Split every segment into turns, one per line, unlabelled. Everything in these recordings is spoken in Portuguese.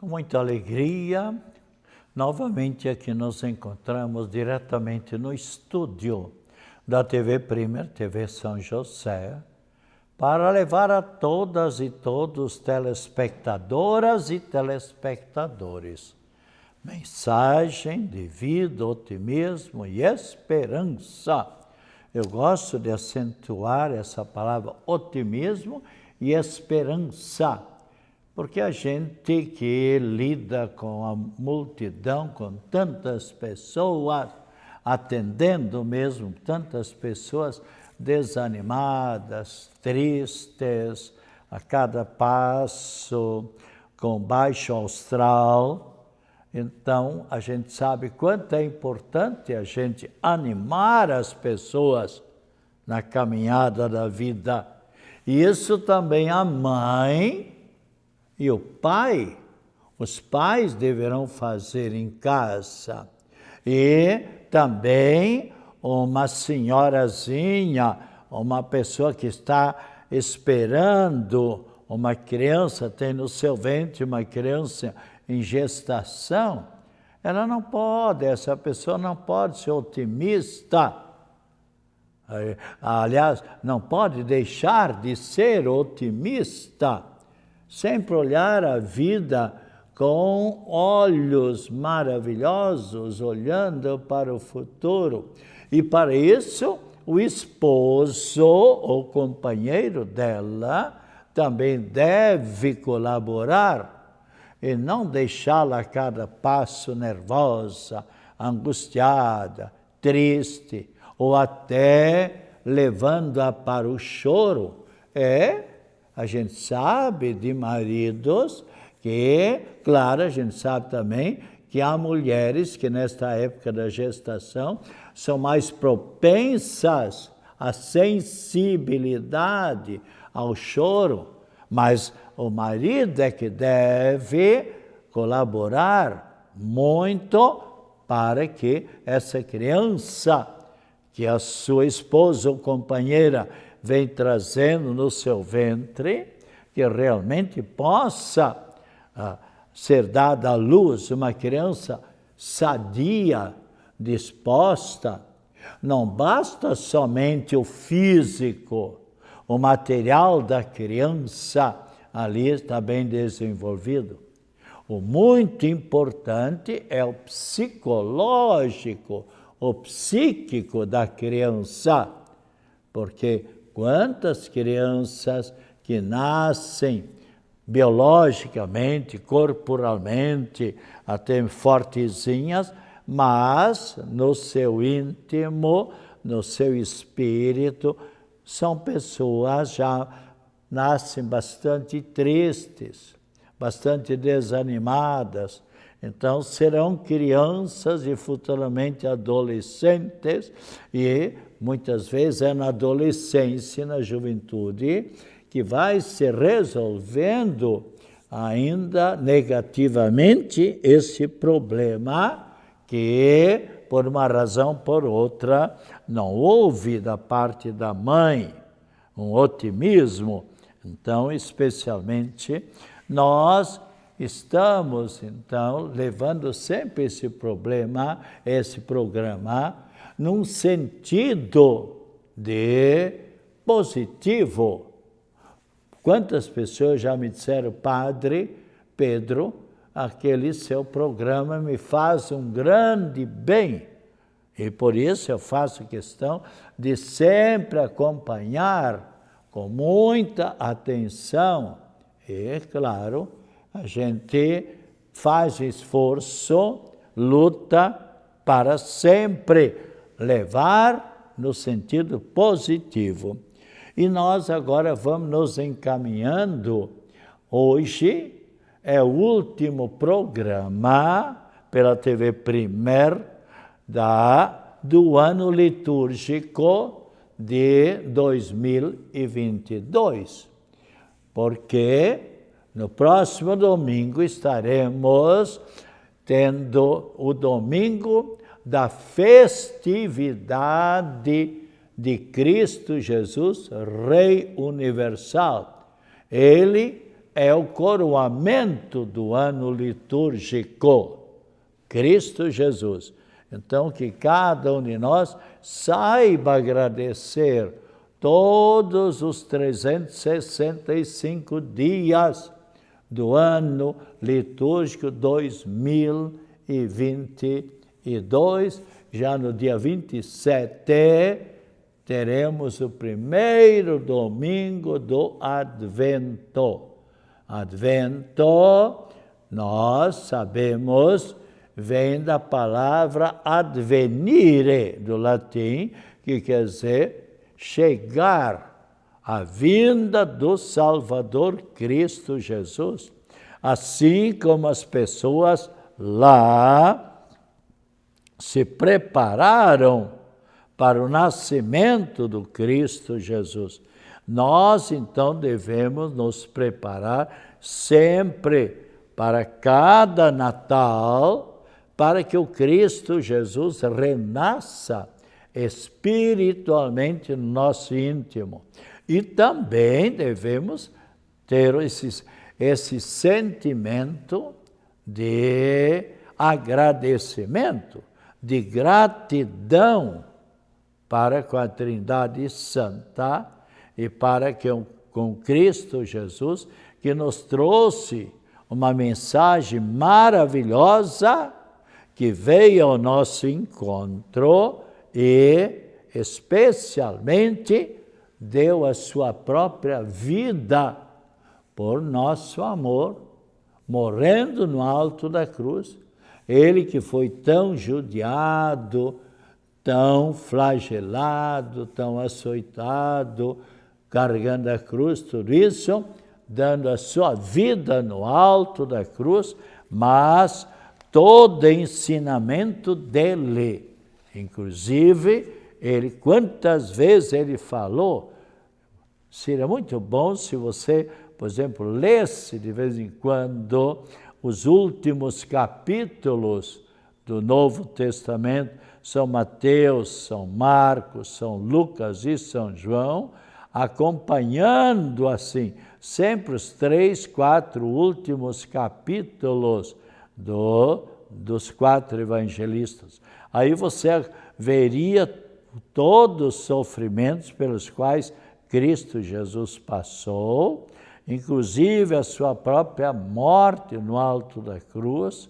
Com muita alegria, novamente aqui nos encontramos diretamente no estúdio da TV Primer, TV São José, para levar a todas e todos telespectadoras e telespectadores mensagem de vida, otimismo e esperança. Eu gosto de acentuar essa palavra otimismo e esperança, porque a gente que lida com a multidão, com tantas pessoas, atendendo mesmo tantas pessoas desanimadas, tristes, a cada passo, com baixo astral. Então, a gente sabe quanto é importante a gente animar as pessoas na caminhada da vida. E isso também a mãe e o pai, os pais deverão fazer em casa. E também uma senhorazinha, uma pessoa que está esperando uma criança, tem no seu ventre uma criança em gestação, essa pessoa não pode ser otimista. Aliás, não pode deixar de ser otimista, sempre olhar a vida com olhos maravilhosos, olhando para o futuro. E para isso, o esposo ou companheiro dela também deve colaborar e não deixá-la a cada passo nervosa, angustiada, triste, ou até levando-a para o choro. A gente sabe de maridos que, claro, a gente sabe também que há mulheres que nesta época da gestação são mais propensas à sensibilidade, ao choro, mas o marido é que deve colaborar muito para que essa criança, que a sua esposa ou companheira vem trazendo no seu ventre, que realmente possa ser dada à luz uma criança sadia, disposta. Não basta somente o físico, o material da criança ali está bem desenvolvido. O muito importante é o psicológico, o psíquico da criança, porque quantas crianças que nascem biologicamente, corporalmente, até fortezinhas, mas no seu íntimo, no seu espírito, são pessoas já nascem bastante tristes, bastante desanimadas. Então, serão crianças e futuramente adolescentes, e muitas vezes é na adolescência, na juventude, que vai se resolvendo ainda negativamente esse problema que, por uma razão ou por outra, não houve da parte da mãe um otimismo. Então, especialmente, nós estamos, então, levando sempre esse problema, esse programa, num sentido de positivo. Quantas pessoas já me disseram, Padre Pedro, aquele seu programa me faz um grande bem. E por isso eu faço questão de sempre acompanhar com muita atenção. E, claro, a gente faz esforço, luta para sempre levar no sentido positivo. E nós agora vamos nos encaminhando. Hoje é o último programa pela TV Primer do ano litúrgico de 2022. Porque no próximo domingo estaremos tendo o domingo da festividade de Cristo Jesus, Rei Universal. Ele é o coroamento do ano litúrgico, Cristo Jesus. Então, que cada um de nós saiba agradecer todos os 365 dias do ano litúrgico 2022. Já no dia 27, teremos o primeiro domingo do Advento. Advento, nós sabemos, vem da palavra advenire, do latim, que quer dizer chegar, a vinda do Salvador Cristo Jesus. Assim como as pessoas lá se prepararam para o nascimento do Cristo Jesus, nós então devemos nos preparar sempre para cada Natal, para que o Cristo Jesus renasça espiritualmente no nosso íntimo. E também devemos ter esse sentimento de agradecimento, de gratidão para com a Trindade Santa e para com Cristo Jesus, que nos trouxe uma mensagem maravilhosa, que veio ao nosso encontro e, especialmente, deu a sua própria vida por nosso amor, morrendo no alto da cruz. Ele que foi tão judiado, tão flagelado, tão açoitado, carregando a cruz, tudo isso, dando a sua vida no alto da cruz, mas todo ensinamento dele. Inclusive, ele, quantas vezes ele falou, seria muito bom se você, por exemplo, lesse de vez em quando os últimos capítulos do Novo Testamento, São Mateus, São Marcos, São Lucas e São João, acompanhando assim, sempre os 3, 4 últimos capítulos dos 4 evangelistas. Aí você veria todos os sofrimentos pelos quais Cristo Jesus passou, inclusive a sua própria morte no alto da cruz,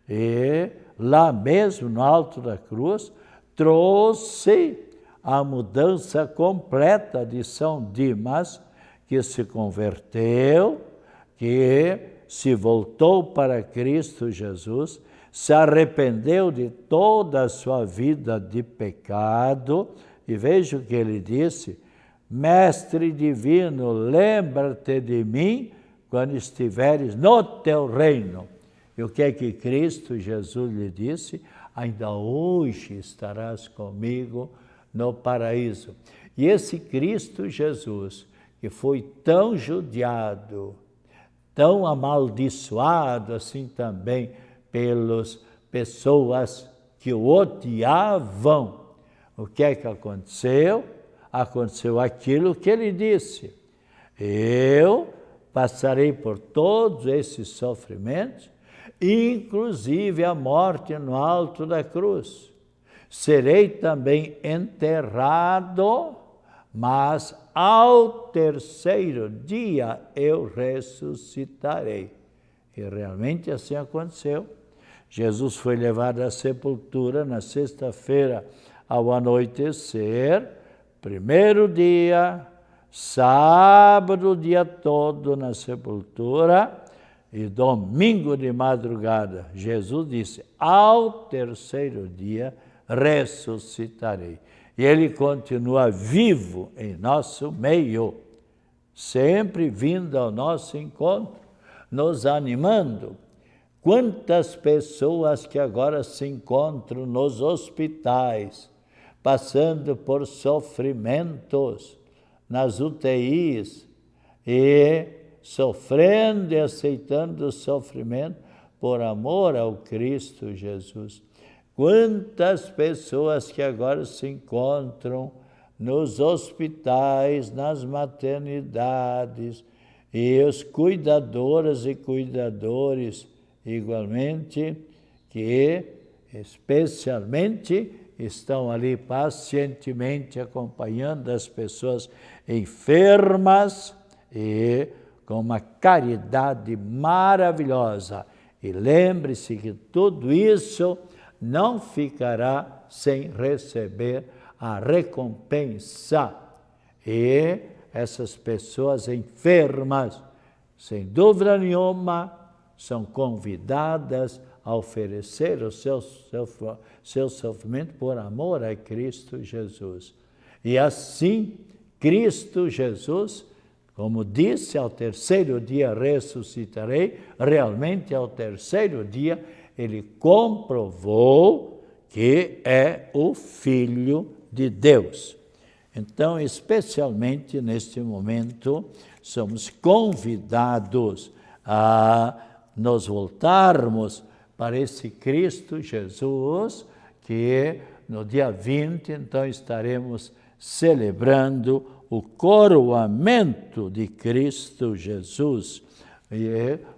e lá mesmo no alto da cruz, trouxe a mudança completa de São Dimas, que se converteu, que se voltou para Cristo Jesus, se arrependeu de toda a sua vida de pecado, e veja o que ele disse: Mestre divino, lembra-te de mim quando estiveres no teu reino. E o que é que Cristo Jesus lhe disse? Ainda hoje estarás comigo no paraíso. E esse Cristo Jesus, que foi tão judiado, tão amaldiçoado assim também pelas pessoas que o odiavam, o que é que aconteceu? Aconteceu aquilo que ele disse: eu passarei por todos esses sofrimentos, inclusive a morte no alto da cruz. Serei também enterrado, mas ao terceiro dia eu ressuscitarei. E realmente assim aconteceu. Jesus foi levado à sepultura na sexta-feira ao anoitecer, primeiro dia, sábado o dia todo na sepultura, e domingo de madrugada, Jesus disse: ao terceiro dia ressuscitarei. E ele continua vivo em nosso meio, sempre vindo ao nosso encontro, nos animando. Quantas pessoas que agora se encontram nos hospitais, passando por sofrimentos, nas UTIs, e sofrendo e aceitando o sofrimento por amor ao Cristo Jesus. Quantas pessoas que agora se encontram nos hospitais, nas maternidades, e os cuidadoras e cuidadores, igualmente, que especialmente estão ali pacientemente acompanhando as pessoas enfermas e com uma caridade maravilhosa. E lembre-se que tudo isso não ficará sem receber a recompensa. E essas pessoas enfermas, sem dúvida nenhuma, são convidadas a oferecer o seu sofrimento por amor a Cristo Jesus. E assim, Cristo Jesus, como disse, ao terceiro dia ressuscitarei, realmente ao terceiro dia ele comprovou que é o Filho de Deus. Então, especialmente neste momento, somos convidados a nos voltarmos para esse Cristo Jesus, que no dia 20, então, estaremos celebrando o coroamento de Cristo Jesus,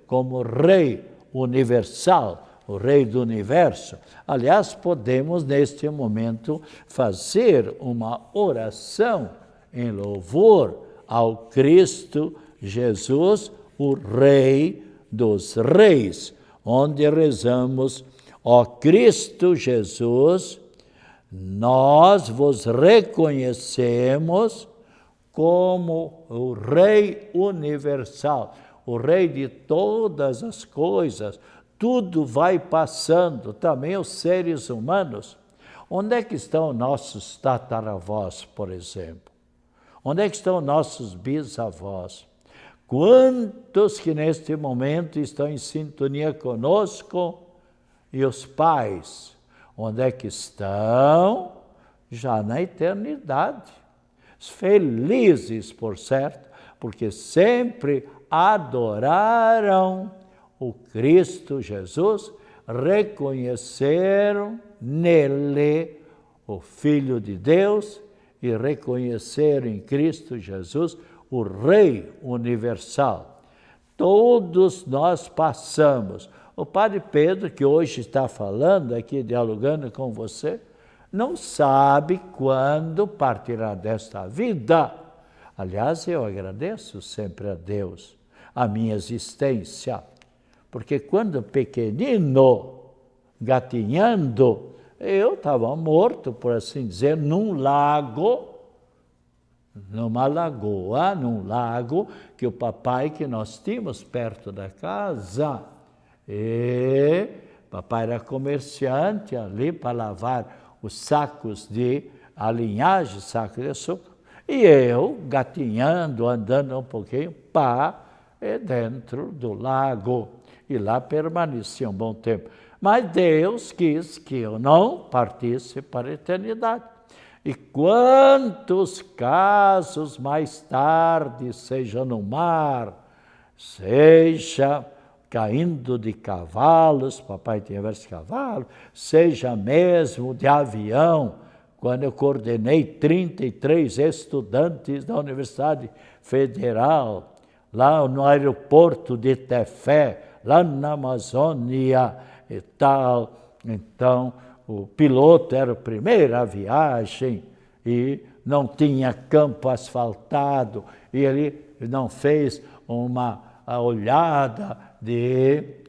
como Rei universal, o Rei do Universo. Aliás, podemos, neste momento, fazer uma oração em louvor ao Cristo Jesus, o Rei dos Reis, onde rezamos: ó Cristo Jesus, nós vos reconhecemos como o Rei universal, o Rei de todas as coisas. Tudo vai passando, também os seres humanos. Onde é que estão nossos tataravós, por exemplo? Onde é que estão nossos bisavós? Quantos que neste momento estão em sintonia conosco? E os pais, onde é que estão? Já na eternidade. Felizes, por certo, porque sempre adoraram o Cristo Jesus, reconheceram nele o Filho de Deus e reconheceram em Cristo Jesus o Rei universal. Todos nós passamos. O Padre Pedro, que hoje está falando aqui, dialogando com você, não sabe quando partirá desta vida. Aliás, eu agradeço sempre a Deus a minha existência, porque quando pequenino, gatinhando, eu estava morto, por assim dizer, num lago, numa lagoa, num lago que o papai que nós tínhamos perto da casa. E papai era comerciante ali para lavar os sacos de alinhagem, sacos de açúcar. E eu, gatinhando, andando um pouquinho, dentro do lago. E lá permanecia um bom tempo. Mas Deus quis que eu não partisse para a eternidade. E quantos casos mais tarde, seja no mar, seja caindo de cavalos, papai tinha vários cavalos, seja mesmo de avião, quando eu coordenei 33 estudantes da Universidade Federal, lá no aeroporto de Tefé, lá na Amazônia e tal. Então, o piloto era a primeira viagem e não tinha campo asfaltado, e ele não fez uma olhada de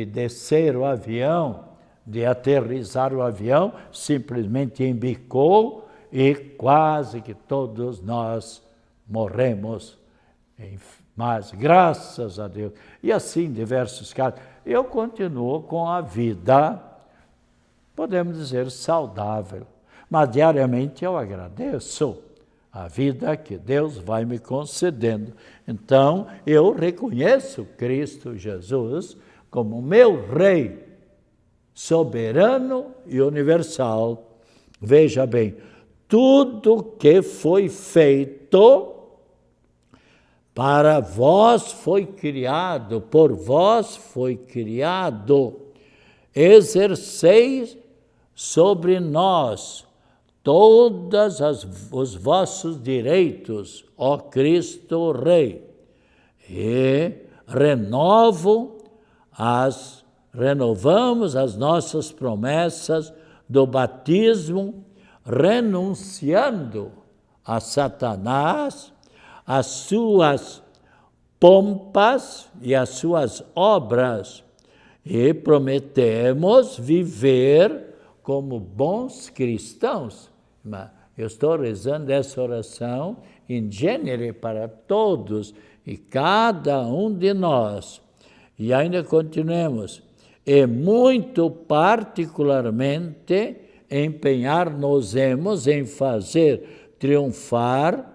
descer o avião, de aterrissar o avião, simplesmente embicou e quase que todos nós morremos. Mas, graças a Deus, e assim diversos casos, eu continuo com a vida, podemos dizer, saudável. Mas diariamente eu agradeço a vida que Deus vai me concedendo. Então, eu reconheço Cristo Jesus como meu Rei soberano e universal. Veja bem, tudo que foi feito para vós foi criado, por vós foi criado. Exerceis sobre nós todos os vossos direitos, ó Cristo Rei, e renovamos as nossas promessas do batismo, renunciando a Satanás, as suas pompas e as suas obras, e prometemos viver como bons cristãos. Eu estou rezando essa oração em gênero para todos e cada um de nós. E ainda continuemos. E muito particularmente empenhar-nos-emos em fazer triunfar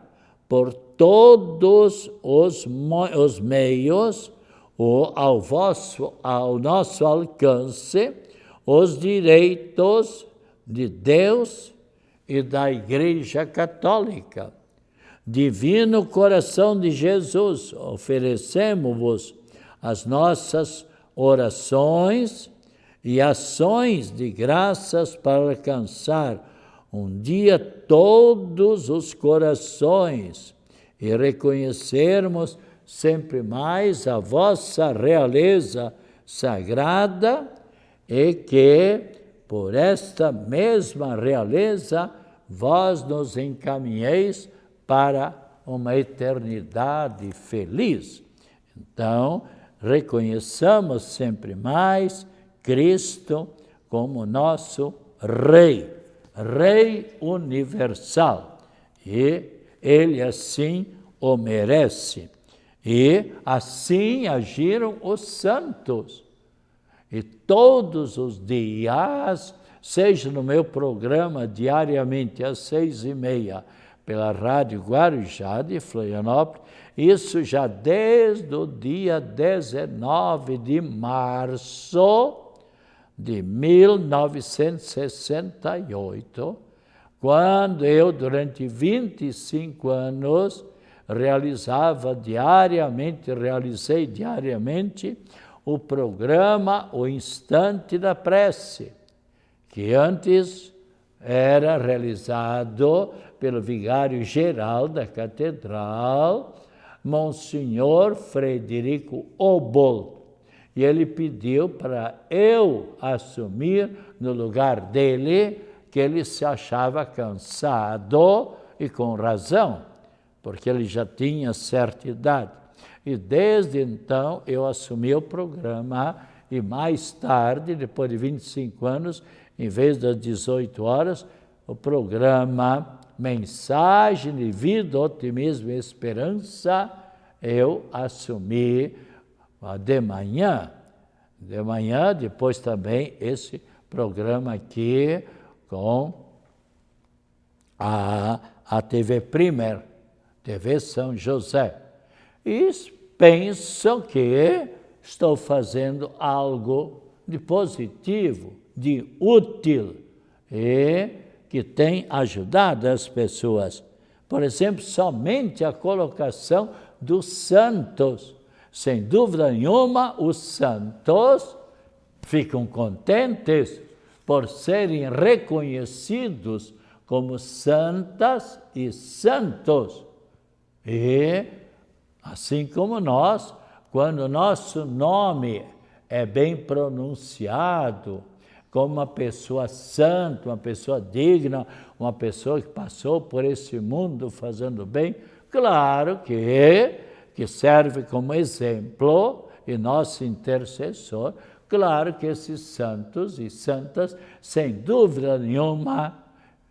por todos os meios ao nosso alcance os direitos de Deus e da Igreja Católica. Divino coração de Jesus, oferecemos-vos as nossas orações e ações de graças para alcançar um dia todos os corações e reconhecermos sempre mais a vossa realeza sagrada e que, por esta mesma realeza, vós nos encaminheis para uma eternidade feliz. Então, reconheçamos sempre mais Cristo como nosso Rei, Rei universal, e Ele assim o merece. E assim agiram os santos. E todos os dias, seja no meu programa diariamente às 6h30, pela Rádio Guarujá de Florianópolis, isso já desde o dia 19 de março de 1968, quando eu, durante 25 anos, realizei diariamente o programa O Instante da Prece, que antes era realizado pelo vigário-geral da Catedral, Monsenhor Frederico Obol, e ele pediu para eu assumir no lugar dele, que ele se achava cansado, e com razão, porque ele já tinha certa idade. E desde então eu assumi o programa, e mais tarde, depois de 25 anos, em vez das 18 horas, o programa Mensagem de Vida, Otimismo e Esperança, eu assumi de manhã. De manhã, depois também esse programa aqui com a TV Primer, TV São José. E pensam que estou fazendo algo de positivo, de útil, e que tem ajudado as pessoas. Por exemplo, somente a colocação dos santos. Sem dúvida nenhuma, os santos ficam contentes por serem reconhecidos como santas e santos. E, assim como nós, quando nosso nome é bem pronunciado, como uma pessoa santa, uma pessoa digna, uma pessoa que passou por esse mundo fazendo bem, claro que serve como exemplo e nosso intercessor, claro que esses santos e santas, sem dúvida nenhuma,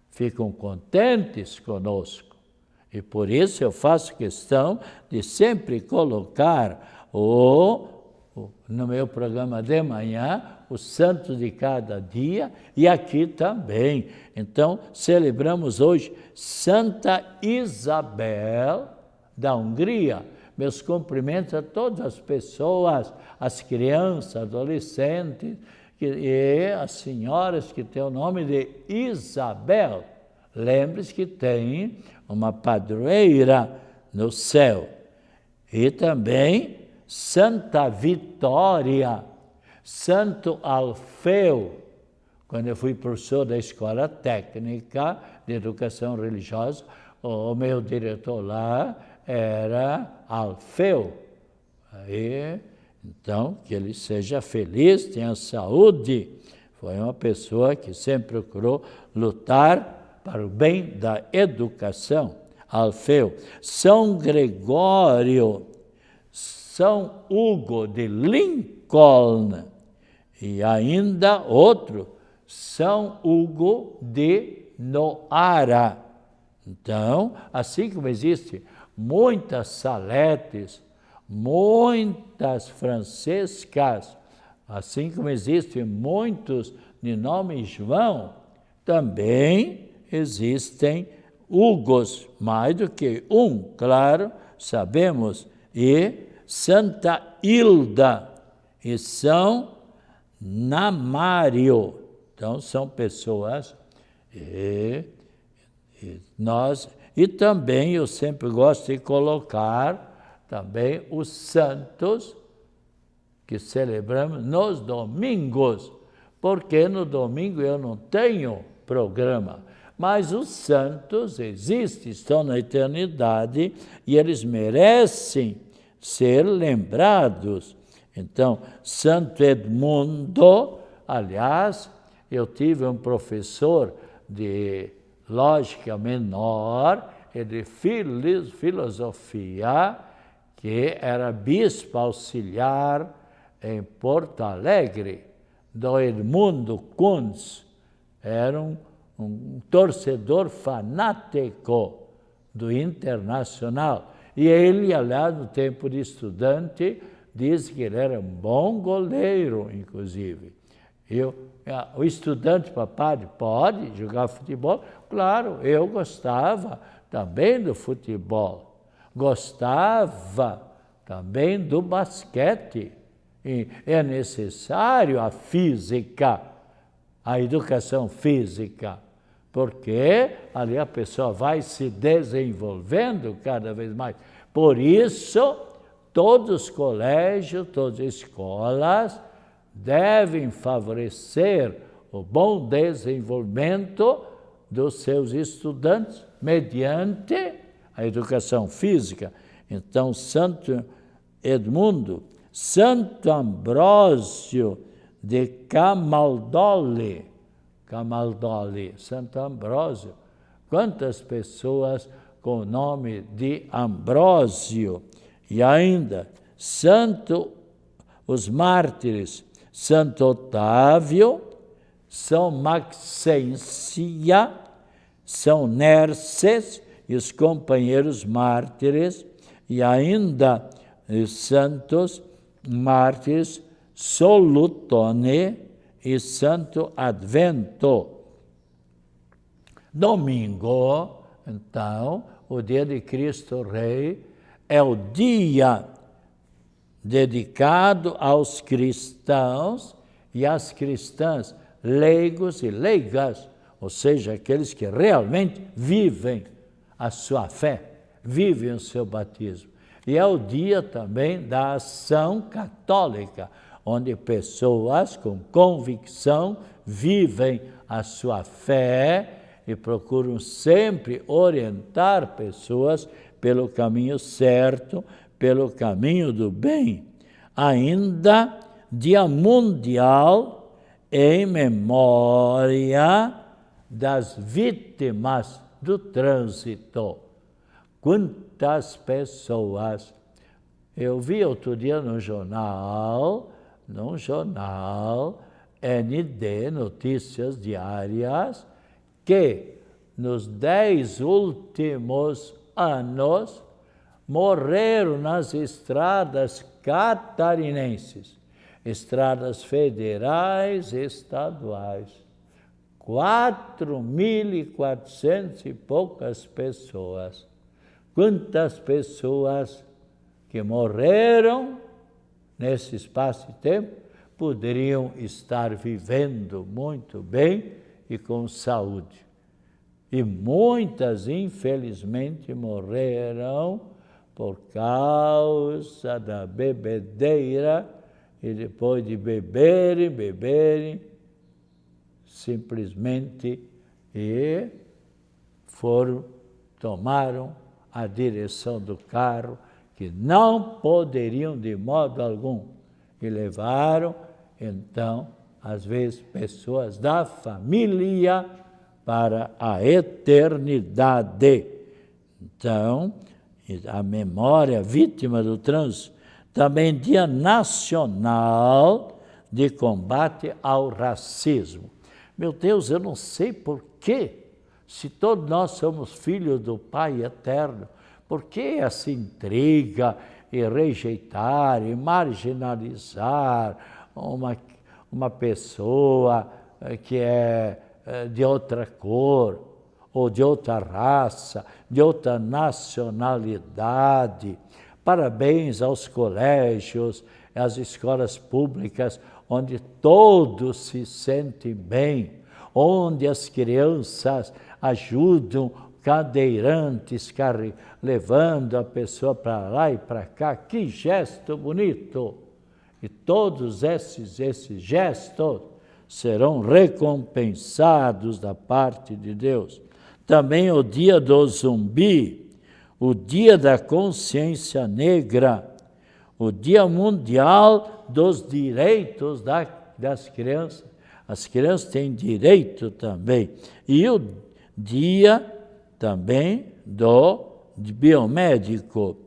ficam contentes conosco. E por isso eu faço questão de sempre colocar no meu programa de manhã, os santos de cada dia, e aqui também. Então, celebramos hoje Santa Isabel da Hungria. Meus cumprimentos a todas as pessoas, as crianças, adolescentes, e as senhoras que têm o nome de Isabel. Lembre-se que tem uma padroeira no céu. E também Santa Vitória, Santo Alfeu, Quando eu fui professor da Escola Técnica de Educação Religiosa, o meu diretor lá era Alfeu. Aí, então, que ele seja feliz, tenha saúde. Foi uma pessoa que sempre procurou lutar para o bem da educação. Alfeu. São Gregório, São Hugo de Lincoln e ainda outro, São Hugo de Noara. Então, assim como existe muitas Saletes, muitas Francescas, assim como existem muitos de nome João, também existem Hugos, mais do que um, claro, sabemos, e Santa Hilda e São Namário. Então, são pessoas e também eu sempre gosto de colocar também os santos que celebramos nos domingos, porque no domingo eu não tenho programa, mas os santos existem, estão na eternidade e eles merecem ser lembrados. Então, Santo Edmundo, aliás, eu tive um professor de lógica menor e de filosofia, que era bispo auxiliar em Porto Alegre, do Edmundo Kunz. Era um torcedor fanático do Internacional. E ele, aliás, no tempo de estudante, diz que ele era um bom goleiro, inclusive. O estudante para padre pode jogar futebol? Claro, eu gostava também do futebol. Gostava também do basquete. E é necessário a física, a educação física, porque ali a pessoa vai se desenvolvendo cada vez mais. Por isso, todos os colégios, todas as escolas devem favorecer o bom desenvolvimento dos seus estudantes mediante a educação física. Então, Santo Edmundo, Santo Ambrósio de Camaldoli, Santo Ambrósio. Quantas pessoas com o nome de Ambrósio. E ainda, os mártires, Santo Otávio, São Maxência, São Nerses e os companheiros mártires, e ainda os santos mártires Solutone e Santo Advento. Domingo, então, o dia de Cristo Rei, é o dia dedicado aos cristãos e às cristãs, leigos e leigas, ou seja, aqueles que realmente vivem a sua fé, vivem o seu batismo. E é o dia também da ação católica, onde pessoas com convicção vivem a sua fé e procuram sempre orientar pessoas pelo caminho certo, pelo caminho do bem. Ainda Dia Mundial em memória das vítimas do trânsito. Quantas pessoas... Eu vi outro dia num jornal, ND, Notícias Diárias, que nos 10 últimos anos morreram nas estradas catarinenses, estradas federais e estaduais, 4.400 e poucas pessoas. Quantas pessoas que morreram nesse espaço de tempo poderiam estar vivendo muito bem e com saúde. E muitas, infelizmente, morreram por causa da bebedeira, e depois de beberem, simplesmente tomaram a direção do carro, que não poderiam de modo algum, e levaram, então, às vezes, pessoas da família para a eternidade. Então, a memória vítima do trânsito, também Dia Nacional de Combate ao Racismo. Meu Deus, eu não sei por quê, se todos nós somos filhos do Pai Eterno, por que essa intriga e rejeitar e marginalizar uma pessoa que é de outra cor, ou de outra raça, de outra nacionalidade? Parabéns aos colégios, às escolas públicas, onde todos se sentem bem, onde as crianças ajudam cadeirantes, levando a pessoa para lá e para cá. Que gesto bonito! E todos esses gestos serão recompensados da parte de Deus. Também o Dia do Zumbi, o Dia da Consciência Negra, o Dia Mundial dos Direitos das Crianças. As crianças têm direito também. E o Dia também do biomédico.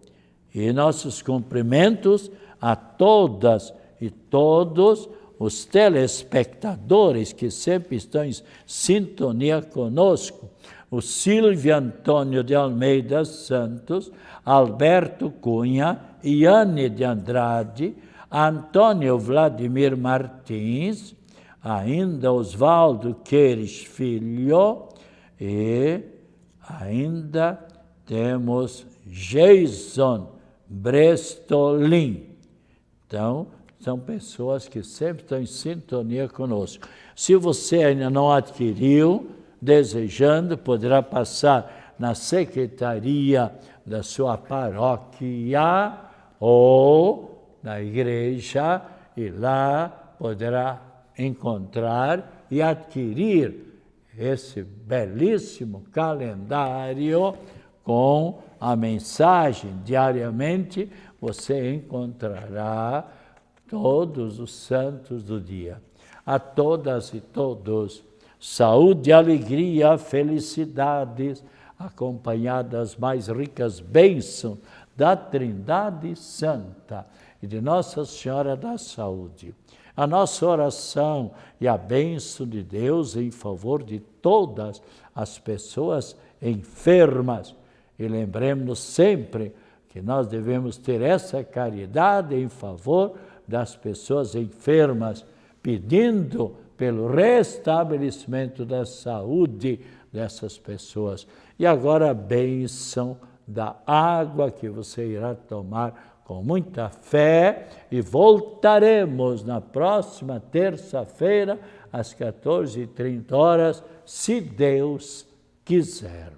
E nossos cumprimentos a todas e todos os telespectadores que sempre estão em sintonia conosco. O Silvio Antônio de Almeida Santos, Alberto Cunha, Iane de Andrade, Antônio Vladimir Martins, ainda Oswaldo Queires Filho, e ainda temos Jason Brestolin. Então, são pessoas que sempre estão em sintonia conosco. Se você ainda não adquiriu, desejando, poderá passar na secretaria da sua paróquia ou na igreja, e lá poderá encontrar e adquirir esse belíssimo calendário com a mensagem. Diariamente você encontrará todos os santos do dia. A todas e todos, saúde, alegria, felicidades, acompanhadas das mais ricas bênçãos da Trindade Santa e de Nossa Senhora da Saúde. A nossa oração e a bênção de Deus em favor de todas as pessoas enfermas. E lembremos sempre que nós devemos ter essa caridade em favor das pessoas enfermas, pedindo pelo restabelecimento da saúde dessas pessoas. E agora a bênção da água que você irá tomar com muita fé, e voltaremos na próxima terça-feira, às 14h30, se Deus quiser.